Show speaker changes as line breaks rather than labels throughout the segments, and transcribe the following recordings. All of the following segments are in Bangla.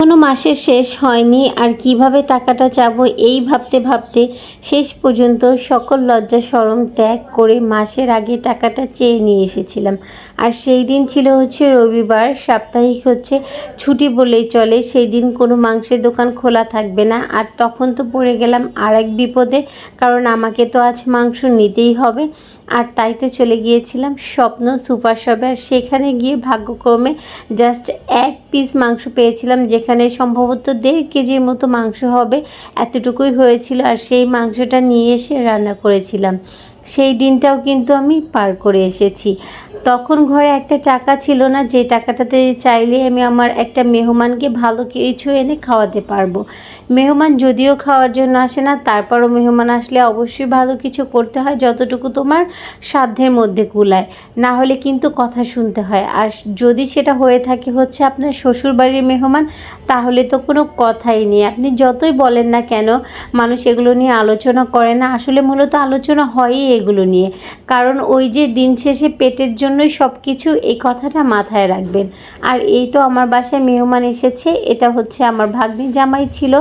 কোনো মাসের শেষ হয়নি আর কিভাবে টাকাটা চাবো এই ভাবতে ভাবতে শেষ পর্যন্ত সকল লজ্জা শরম ত্যাগ করে মাসের আগে টাকাটা চেয়ে নিয়ে এসেছিলাম। আর সেই দিন ছিল রবিবার, সাপ্তাহিক ছুটি বলেই চলে। সেই দিন কোনো মাংসের দোকান খোলা থাকবে না। আর তখন তো পড়ে গেলাম আর এক বিপদে, কারণ আমাকে তো আজ মাংস নিতেই হবে। আর তাই তো চলে গিয়েছিলাম স্বপ্ন সুপার শপে। আর সেখানে গিয়ে ভাগ্যক্রমে জাস্ট এক পিস মাংস পেয়েছিলাম, যেখানে সম্ভবত 1.5 কেজির মতো মাংস হবে, এতটুকুই হয়েছিল। আর সেই মাংসটা নিয়ে এসে রান্না করেছিলাম। সেই দিনটাও কিন্তু আমি পার করে এসেছি। তখন ঘরে একটা টাকা ছিল না, যে টাকাটাতে চাইলে আমি আমার একটা মেহমানকে ভালো কিছু এনে খাওয়াতে পারবো। মেহমান যদিও খাওয়ার জন্য আসে না, তারপরও মেহমান আসলে অবশ্যই ভালো কিছু করতে হয়, যতটুকু তোমার সাধ্যের মধ্যে কুলায়। না হলে কিন্তু কথা শুনতে হয়। আর যদি সেটা হয়ে থাকে আপনার শ্বশুরবাড়ির মেহমান, তাহলে তো কোনো কথাই নেই। আপনি যতই বলেন না কেন, মানুষ এগুলো নিয়ে আলোচনা করে না। আসলে মূলত আলোচনা হয়ই এগুলো নিয়ে, কারণ ওই যে দিন শেষে পেটের জন্যই সব কিছু, এই কথাটা মাথায় রাখবেন। আর এই তো আমার বাসায় মেহমান এসেছে, এটা আমার ভাগ্নি জামাই ছিল।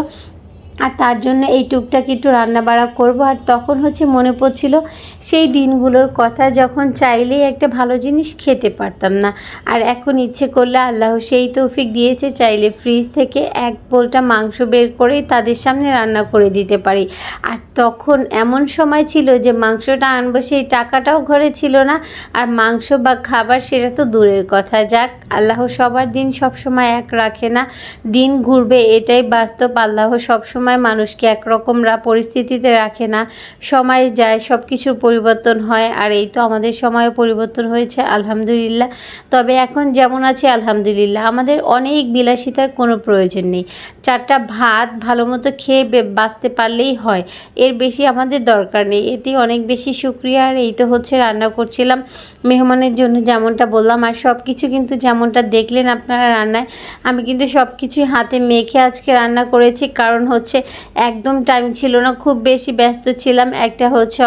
আর তার জন্য এই টুকটাক একটু রান্নাবাড়া করব। আর তখন মনে পড়ছিল সেই দিনগুলোর কথা, যখন চাইলেই একটা ভালো জিনিস খেতে পারতাম না। আর এখন ইচ্ছে করলে আল্লাহ সেই তৌফিক দিয়েছে, চাইলে ফ্রিজ থেকে এক পোলটা মাংস বের করে তাদের সামনে রান্না করে দিতে পারি। আর তখন এমন সময় ছিল যে মাংসটা আনবো, সেই টাকাটাও ঘরে ছিল না। আর মাংস বা খাবার সেটা তো দূরের কথা। যাক, আল্লাহ সবার দিন সবসময় এক রাখে না, দিন ঘুরবে এটাই বাস্তব। আল্লাহ সবসময় মানুষকে একরকম পরিস্থিতিতে রাখে না, সময় যায়, সব কিছুর পরিবর্তন হয়। আর এই তো আমাদের সময়ও পরিবর্তন হয়েছে, আলহামদুলিল্লাহ। তবে এখন যেমন আছে আলহামদুলিল্লাহ, আমাদের অনেক বিলাসিতার কোনো প্রয়োজন নেই। 4টা ভাত ভালো মতো খেয়ে বাঁচতে পারলেই হয়, এর বেশি আমাদের দরকার নেই। এতে অনেক বেশি শুকরিয়া। আর এই তো রান্না করছিলাম মেহমানের জন্য, যেমনটা বললাম। আর সব কিছু কিন্তু যেমনটা দেখলেন আপনারা রান্নায়, আমি কিন্তু সব কিছুই হাতে মেখে আজকে রান্না করেছি। কারণ একদম টাইম ছিল না, খুব বেশি ব্যস্ত ছিলাম। একটা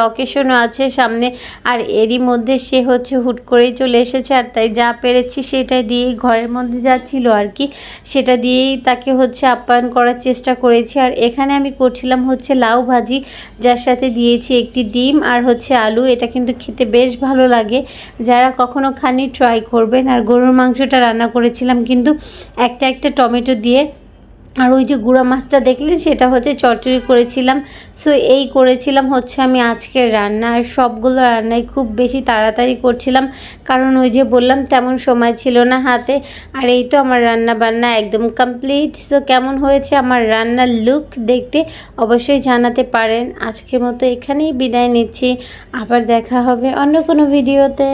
অকেশনও আছে সামনে, আর এরই মধ্যে সে হুট করেই চলে এসেছে। আর তাই যা পেরেছি সেটা দিয়েই, ঘরের মধ্যে যা ছিল আর কি, সেটা দিয়েই তাকে আপ্যায়ন করার চেষ্টা করেছি। আর এখানে আমি করছিলাম লাউ ভাজি, যার সাথে দিয়েছি একটি ডিম আর আলু। এটা কিন্তু খেতে বেশ ভালো লাগে, যারা কখনো খাননি ট্রাই করবেন। আর গরুর মাংসটা রান্না করেছিলাম কিন্তু একটা টমেটো দিয়ে। আর ওই যে গুঁড়া মাছটা দেখলেন, সেটা চচ্চড়ি করেছিলাম। সো এই করেছিলাম আমি আজকের রান্না। আর সবগুলো রান্নাই খুব বেশি তাড়াতাড়ি করছিলাম, কারণ ওই যে বললাম তেমন সময় ছিল না হাতে। আর এই তো আমার রান্না বান্না একদম কমপ্লিট। সো কেমন হয়েছে আমার রান্নার লুক দেখতে অবশ্যই জানাতে পারেন। আজকের মতো এখানেই বিদায় নিচ্ছি, আবার দেখা হবে অন্য কোনো ভিডিওতে।